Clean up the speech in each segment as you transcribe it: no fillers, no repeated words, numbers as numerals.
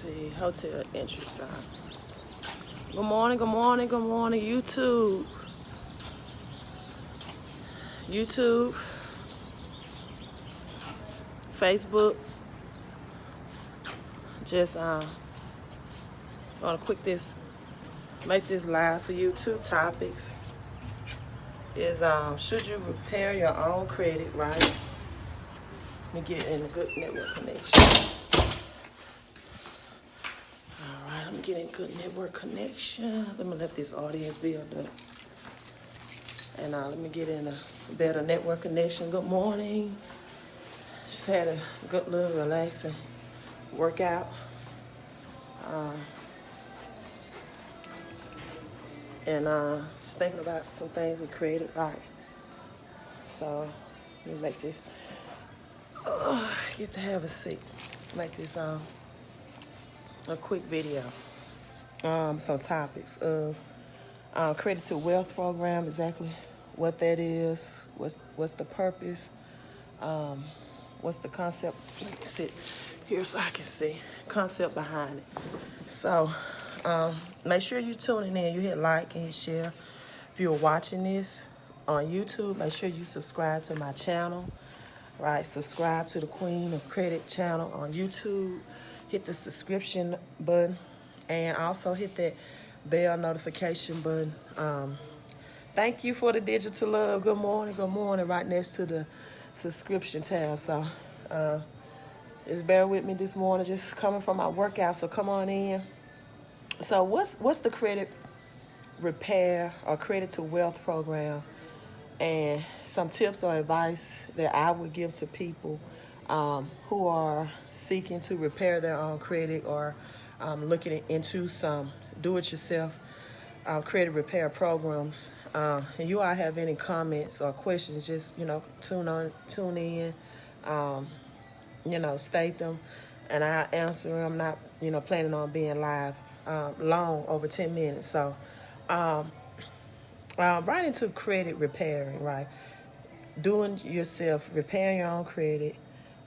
see, hotel entry sign. Good morning, good morning, good morning, YouTube. YouTube, Facebook. Just gonna make this live for you. Two topics is should you repair your own credit, right? Let me get in a good network connection. All right, I'm getting good network connection. Let me let this audience build up. And let me get in a better network connection. Good morning. Just had a good little relaxing workout. And just thinking about some things we created right. So let me make this, get to have a seat. Make this a quick video. Some topics of Credit to Wealth program, exactly what that is, what's the purpose, what's the concept. Let me sit here so I can see concept behind it. So make sure you're tuning in. You hit like and hit share. If you're watching this on YouTube, make sure you subscribe to my channel. Right, subscribe to the Queen of Credit channel on YouTube. Hit the subscription button and also hit that bell notification button. Thank you for the digital love. Good morning, right next to the subscription tab. So just bear with me this morning, just coming from my workout, so come on in. So what's the credit repair or credit to wealth program, and some tips or advice that I would give to people who are seeking to repair their own credit or looking into some do-it-yourself credit repair programs. And you all have any comments or questions, just, tune in, state them, and I answer them. I'm not, planning on being live long, over 10 minutes. So right into credit repairing, right? Doing yourself, repairing your own credit,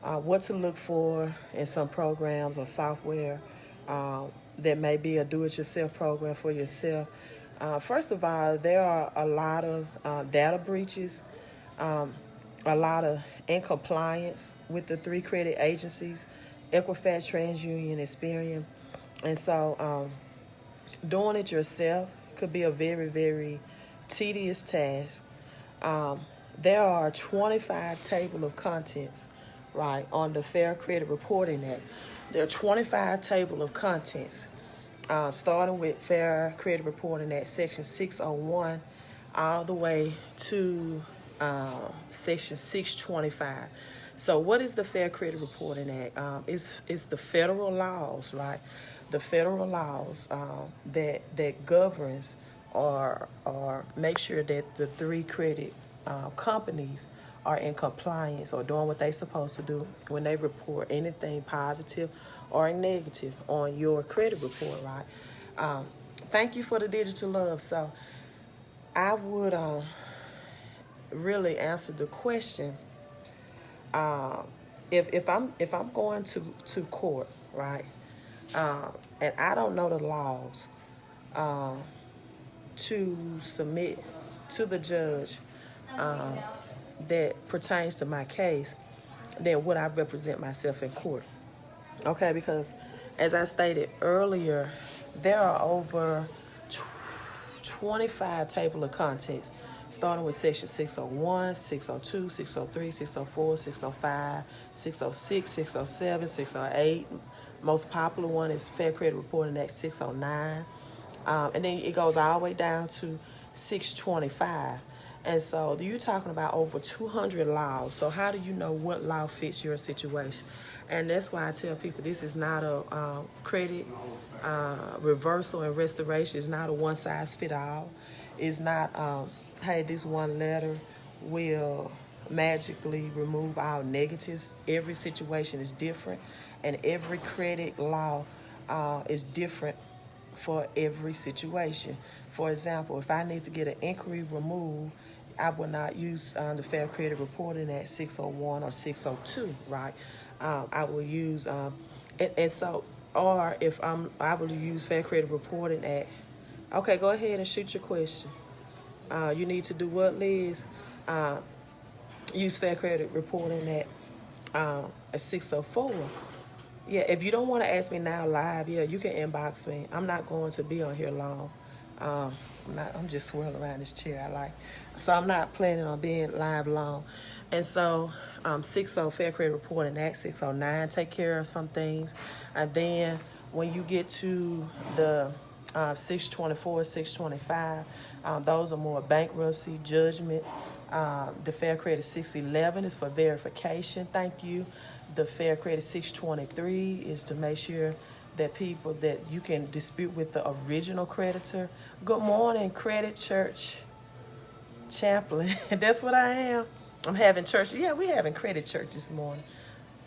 what to look for in some programs or software that may be a do-it-yourself program for yourself. First of all, there are a lot of data breaches, a lot of incompliance with the 3 credit agencies, Equifax, TransUnion, Experian. And so doing it yourself could be a very, very tedious task. There are 25 table of contents, right, on the Fair Credit Reporting Act. There are 25 table of contents, starting with Fair Credit Reporting Act, Section 601, all the way to Section 625. So what is the Fair Credit Reporting Act? It's the federal laws, right? The federal laws that governs or make sure that the 3 credit companies are in compliance or doing what they're supposed to do when they report anything positive or negative on your credit report, right? Thank you for the digital love. So I would really answer the question. If I'm going to court, right, and I don't know the laws to submit to the judge that pertains to my case, then would I represent myself in court? Okay, because as I stated earlier, there are over 25 table of contents, starting with Section 601, 602, 603, 604, 605, 606, 607, 608. Most popular one is Fair Credit Reporting Act 609. And then it goes all the way down to 625. And so you're talking about over 200 laws. So how do you know what law fits your situation? And that's why I tell people this is not a credit reversal and restoration. It's not a one-size-fits-all. It's not, hey, this one letter will magically remove our negatives. Every situation is different, and every credit law is different for every situation. For example, if I need to get an inquiry removed, I will not use the Fair Credit Reporting Act 601 or 602, right? I will use, and so or if I will use Fair Credit Reporting Act. Okay, go ahead and shoot your question. You need to do what, Liz? Use Fair Credit Reporting Act at 604. Yeah, if you don't want to ask me now live, yeah, you can inbox me. I'm not going to be on here long. I'm just swirling around this chair I like. So I'm not planning on being live long. And so 60 Fair Credit Reporting Act, 609, take care of some things. And then when you get to the 624, 625, those are more bankruptcy, judgment. The Fair Credit 611 is for verification. Thank you. The Fair Credit 623 is to make sure that people that you can dispute with the original creditor. Good morning, Credit Church Chaplain. That's what I am. I'm having church. Yeah, we having Credit Church this morning.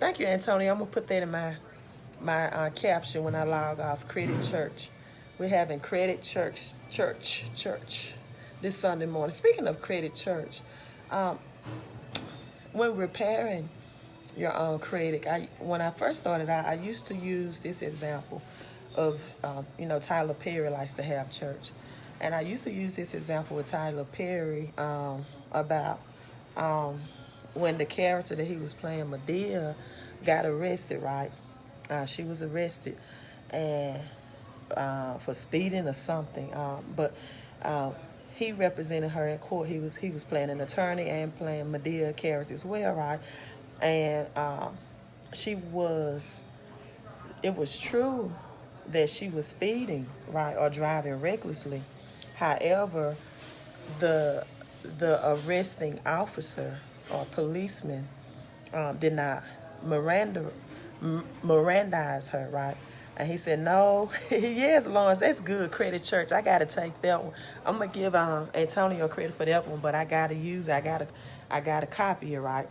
Thank you, Antonio. I'm going to put that in my caption when I log off. Credit Church. We're having Credit Church this Sunday morning. Speaking of Credit Church, when repairing your own credit, when I first started out, I used to use this example of, Tyler Perry likes to have church. And I used to use this example with Tyler Perry about when the character that he was playing, Medea, got arrested, right? She was arrested and for speeding or something. But he represented her in court. He was playing an attorney and playing Medea character as well, right? And it was true that she was speeding, right, or driving recklessly. However, the arresting officer or policeman did not Mirandize her, right? And he said, no, yes, Lawrence, that's good, Credit Church. I got to take that one. I'm going to give Antonio credit for that one, but I got to use it. I got to copy it, right?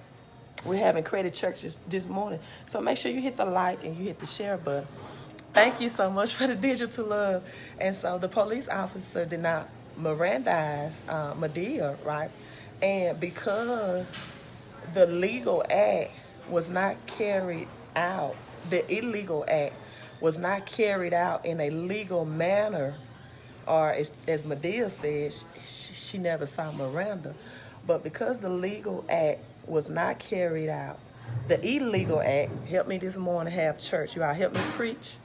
We're having Credit Church this morning. So make sure you hit the like and you hit the share button. Thank you so much for the digital love. And so the police officer did not Mirandize Medea, right? And because the legal act was not carried out, the illegal act was not carried out in a legal manner, or as Medea said, she never saw Miranda. But because the legal act was not carried out, the illegal act, help me this morning have church. You all help me preach.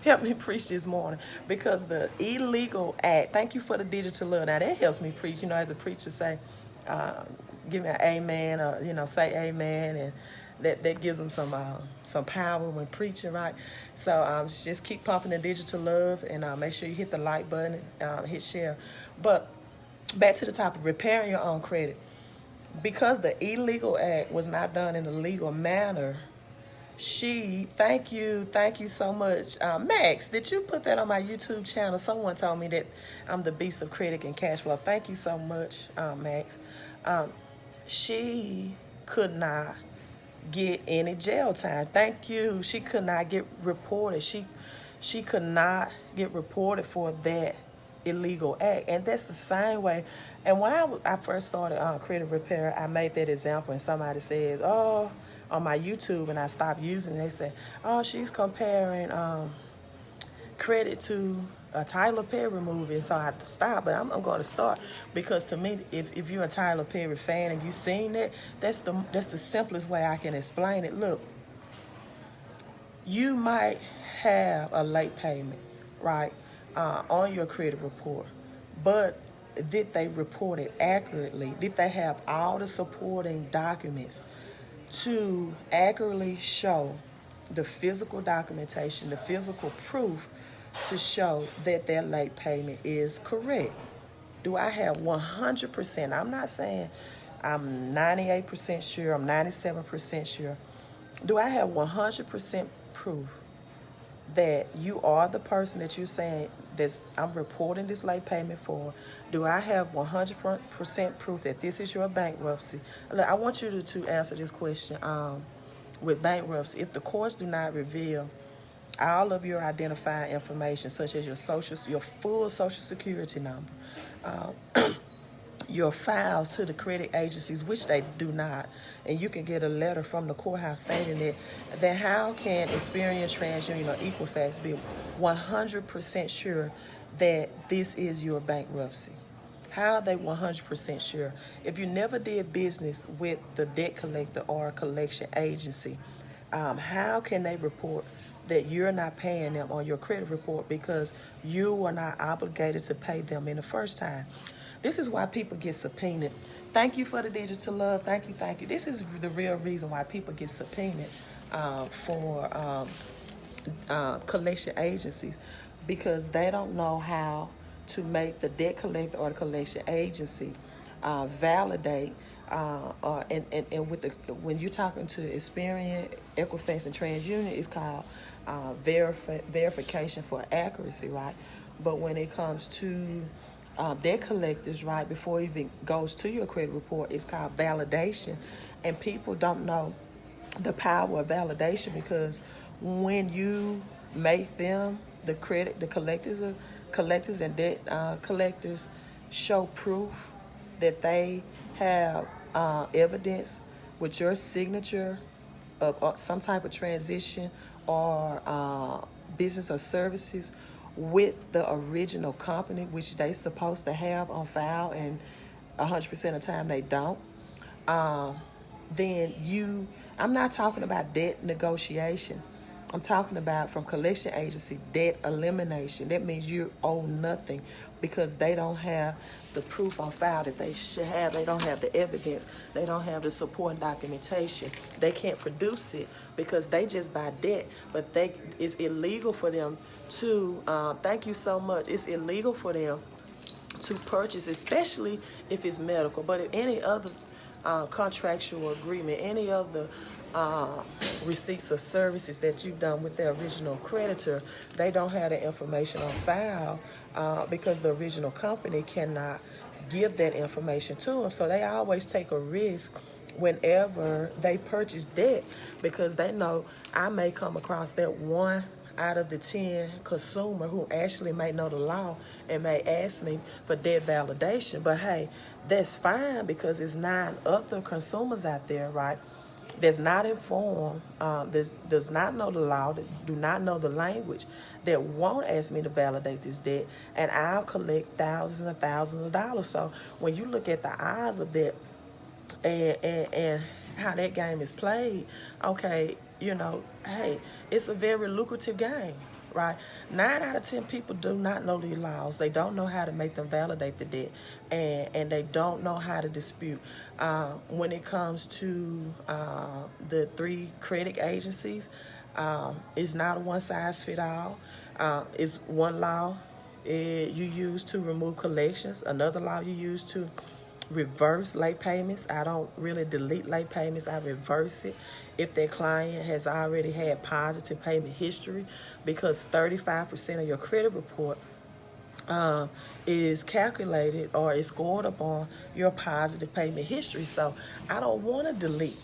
Help me preach this morning. Because the illegal act, thank you for the digital love. Now that helps me preach. As a preacher say, give me an amen, or, say amen. And that gives them some power when preaching, right? So just keep pumping the digital love and make sure you hit the like button, hit share. But back to the topic, repairing your own credit. Because the illegal act was not done in a legal manner, thank you so much. Max, did you put that on my YouTube channel? Someone told me that I'm the beast of credit and cash flow. Thank you so much, Max. She could not get any jail time. Thank you. She could not get reported. She could not get reported for that illegal act. And that's the same way. And when I first started credit repair, I made that example, and somebody said, oh, on my YouTube, and I stopped using it. They said, oh, she's comparing credit to a Tyler Perry movie, so I had to stop. But I'm going to start, because to me, if you're a Tyler Perry fan and you've seen that, that's the simplest way I can explain it. Look, you might have a late payment, right, on your credit report, but did they report it accurately? Did they have all the supporting documents to accurately show the physical documentation, the physical proof to show that their late payment is correct? Do I have 100%? I'm not saying I'm 98% sure, I'm 97% sure. Do I have 100% proof that you are the person that you're saying I'm reporting this late payment for? Do I have 100% proof that this is your bankruptcy? Look, I want you to answer this question with bankruptcy. If the courts do not reveal all of your identifying information, such as your full social security number, your files to the credit agencies, which they do not, and you can get a letter from the courthouse stating that, then how can Experian, TransUnion, or Equifax be 100% sure that this is your bankruptcy? How are they 100% sure? If you never did business with the debt collector or collection agency, how can they report that you're not paying them on your credit report because you were not obligated to pay them in the first time? This is why people get subpoenaed. Thank you for the digital love. Thank you, thank you. This is the real reason why people get subpoenaed for collection agencies, because they don't know how to make the debt collector or the collection agency validate. And with when you're talking to Experian, Equifax, and TransUnion, it's called verification for accuracy, right? But when it comes to debt collectors, right, before it even goes to your credit report, it's called validation. And people don't know the power of validation, because when you make them, the collectors and debt collectors, show proof that they have evidence with your signature of some type of transition or business or services with the original company, which they supposed to have on file, and 100% of the time they don't, then I'm not talking about debt negotiation. I'm talking about, from collection agency, debt elimination. That means you owe nothing because they don't have the proof on file that they should have. They don't have the evidence. They don't have the supporting documentation. They can't produce it because they just buy debt. But it's illegal for them to, thank you so much, it's illegal for them to purchase, especially if it's medical. But if any other contractual agreement, any other receipts of services that you've done with the original creditor, they don't have the information on file because the original company cannot give that information to them. So they always take a risk whenever they purchase debt, because they know I may come across that 1 out of the 10 consumer who actually may know the law and may ask me for debt validation. But hey, that's fine, because it's 9 other consumers out there, right, that's not informed, does not know the law, that do not know the language, that won't ask me to validate this debt, and I'll collect thousands and thousands of dollars. So when you look at the odds of that and how that game is played, okay, hey, it's a very lucrative game, right? 9 out of 10 people do not know these laws. They don't know how to make them validate the debt, and they don't know how to dispute. When it comes to the 3 credit agencies, it's not a one-size-fits-all. It's one law you use to remove collections, another law you use to reverse late payments. I don't really delete late payments, I reverse it if that client has already had positive payment history, because 35% of your credit report is calculated or is scored upon your positive payment history. So I don't want to delete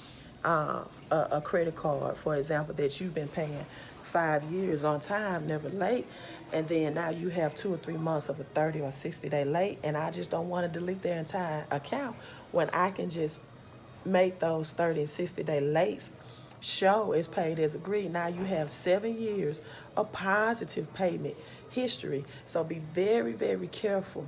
a credit card, for example, that you've been paying 5 years on time, never late, and then now you have 2 or 3 months of a 30 or 60 day late, and I just don't want to delete their entire account when I can just make those 30 and 60 day lates show it's paid as agreed. Now you have 7 years of positive payment history. So be very, very careful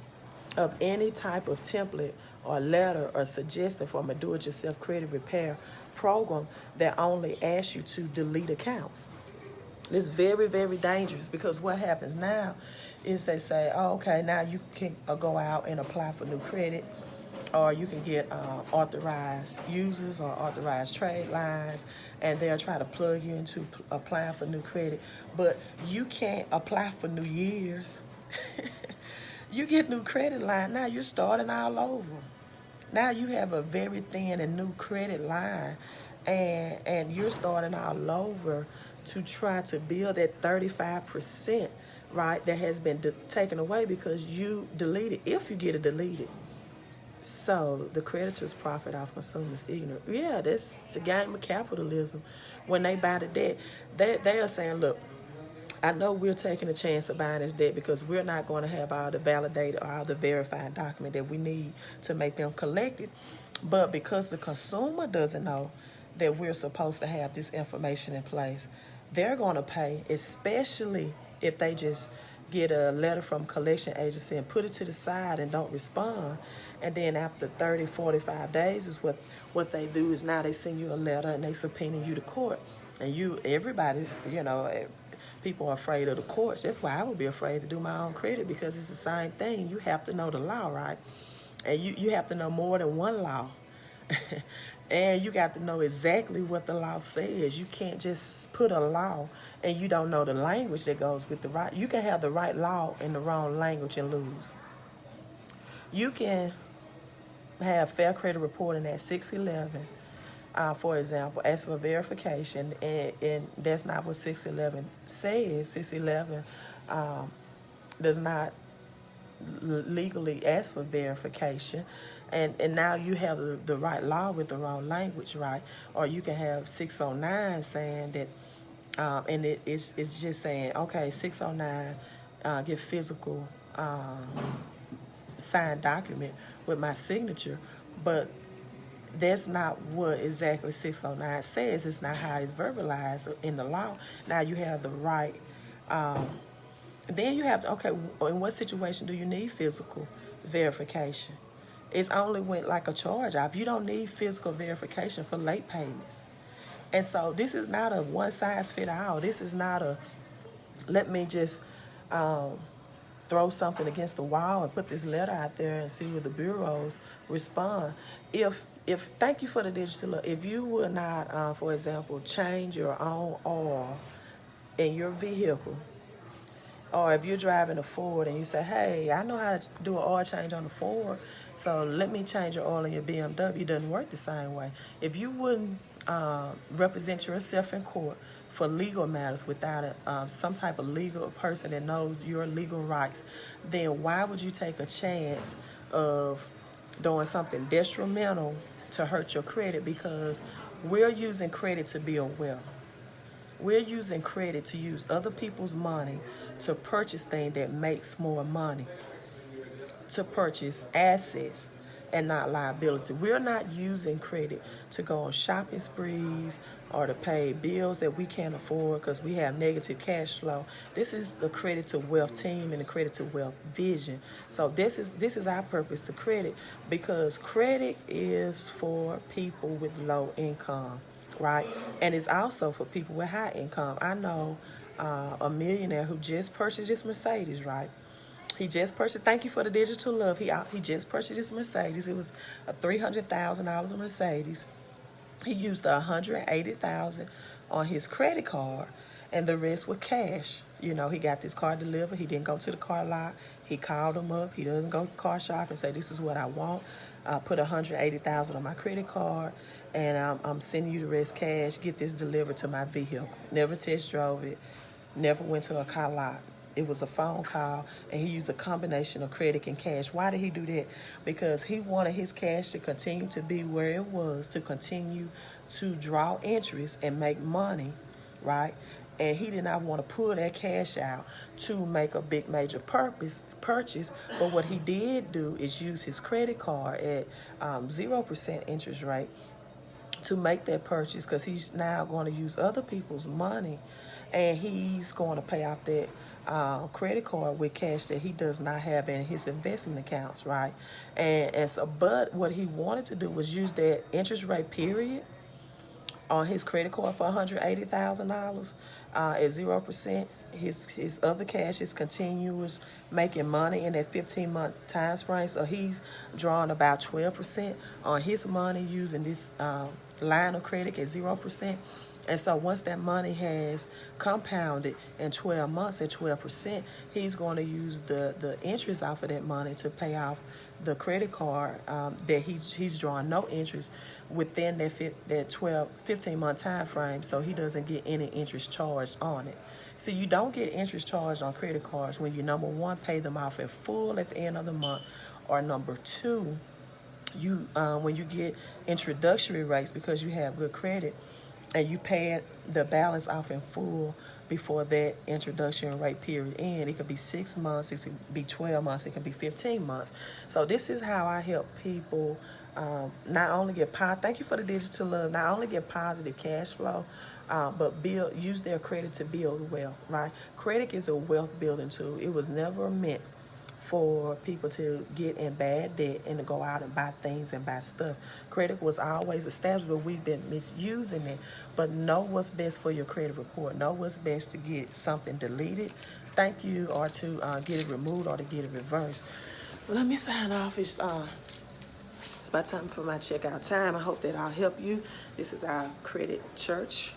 of any type of template or letter or suggestion from a do-it-yourself credit repair program that only asks you to delete accounts. It's very, very dangerous, because what happens now is they say, oh, okay, now you can go out and apply for new credit, or you can get authorized users or authorized trade lines, and they'll try to plug you into applying for new credit. But you can't apply for new years. You get new credit line, now you're starting all over. Now you have a very thin and new credit line, and you're starting all over to try to build that 35%, right, that has been taken away because you deleted, if you get it deleted. So the creditors profit off consumers' ignorance. Yeah, that's the game of capitalism. When they buy the debt, they are saying, look, I know we're taking a chance of buying this debt because we're not going to have all the validated or all the verified document that we need to make them collect it. But because the consumer doesn't know that we're supposed to have this information in place, they're going to pay, especially if they just get a letter from collection agency and put it to the side and don't respond. And then after 30, 45 days is what they do is now they send you a letter and they subpoena you to court. And everybody, people are afraid of the courts. That's why I would be afraid to do my own credit, because it's the same thing. You have to know the law, right? And you have to know more than one law. And you got to know exactly what the law says. You can't just put a law and you don't know the language that goes with the right. You can have the right law in the wrong language and lose. You can have Fair Credit Reporting at 611, for example, ask for verification, and that's not what 611 says. 611 does not legally ask for verification. And now you have the right law with the wrong language, right? Or you can have 609 saying that, and it's just saying, okay, 609, get physical signed document with my signature, but that's not what exactly 609 says. It's not how it's verbalized in the law. Now you have the right. Then you have to, okay, in what situation do you need physical verification? It's only when, like a charge off. You don't need physical verification for late payments. And so this is not a one size fit all. This is not a, let me just throw something against the wall and put this letter out there and see what the bureaus respond. If thank you for the digital, if you would not, for example, change your own oil in your vehicle, or if you're driving a Ford and you say, hey, I know how to do an oil change on the Ford, so let me change your oil in your BMW, it doesn't work the same way. If you wouldn't represent yourself in court for legal matters without some type of legal person that knows your legal rights, then why would you take a chance of doing something detrimental to hurt your credit? Because we're using credit to build wealth. We're using credit to use other people's money to purchase things that makes more money, to purchase assets and not liability. We're not using credit to go on shopping sprees or to pay bills that we can't afford because we have negative cash flow. This is the credit to wealth team and the credit to wealth vision. So this is our purpose, to credit, because credit is for people with low income, right? And it's also for people with high income. I know a millionaire who just purchased his Mercedes, right? He just purchased, thank you for the digital love, he just purchased his Mercedes. It was a $300,000 Mercedes. He used $180,000 on his credit card, and the rest was cash. He got this car delivered. He didn't go to the car lot. He called him up. He doesn't go to car shop and say, this is what I want. Put $180,000 on my credit card, and I'm sending you the rest cash. Get this delivered to my vehicle. Never test drove it. Never went to a car lot. It was a phone call, and he used a combination of credit and cash. Why did he do that? Because he wanted his cash to continue to be where it was, to continue to draw interest and make money, right? And he did not want to pull that cash out to make a big major purchase. But what he did do is use his credit card at 0% interest rate to make that purchase, because he's now going to use other people's money, and he's going to pay off that credit card with cash that he does not have in his investment accounts, right? And so, but what he wanted to do was use that interest rate period on his credit card for $180,000 at 0%. His other cash is continuous making money in that 15-month time frame. So he's drawing about 12% on his money using this line of credit at 0%. And so once that money has compounded in 12 months at 12%, he's going to use the interest off of that money to pay off the credit card that he's drawing no interest within that 15-month time frame, so he doesn't get any interest charged on it. So you don't get interest charged on credit cards when you, number one, pay them off in full at the end of the month, or number two, you when you get introductory rates because you have good credit, and you pay the balance off in full before that introduction rate period end. It could be 6 months, it could be 12 months, it could be 15 months. So this is how I help people not only get thank you for the digital love, not only get positive cash flow, but use their credit to build wealth, right? Credit is a wealth building tool. It was never meant for people to get in bad debt and to go out and buy things and buy stuff. Credit was always established, but we've been misusing it. But know what's best for your credit report. Know what's best to get something deleted, thank you, or to get it removed or to get it reversed. Let me sign off. It's my time for my checkout time. I hope that I'll help you. This is our credit church.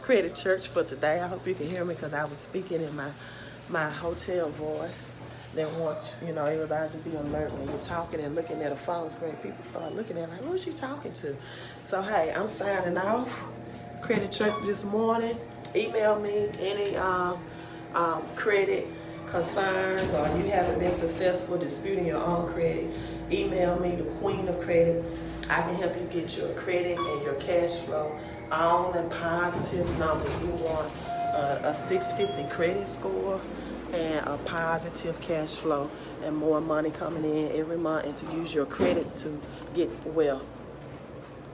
Credit church for today. I hope you can hear me because I was speaking in my hotel voice. They want, you know, everybody to be alert when you're talking and looking at a phone screen. People start looking at it like, who is she talking to? So, hey, I'm signing off. Credit Church this morning. Email me any credit concerns, or you haven't been successful disputing your own credit. Email me, the Queen of Credit. I can help you get your credit and your cash flow all in positive numbers. You want a 650 credit score and a positive cash flow and more money coming in every month, and to use your credit to get wealth.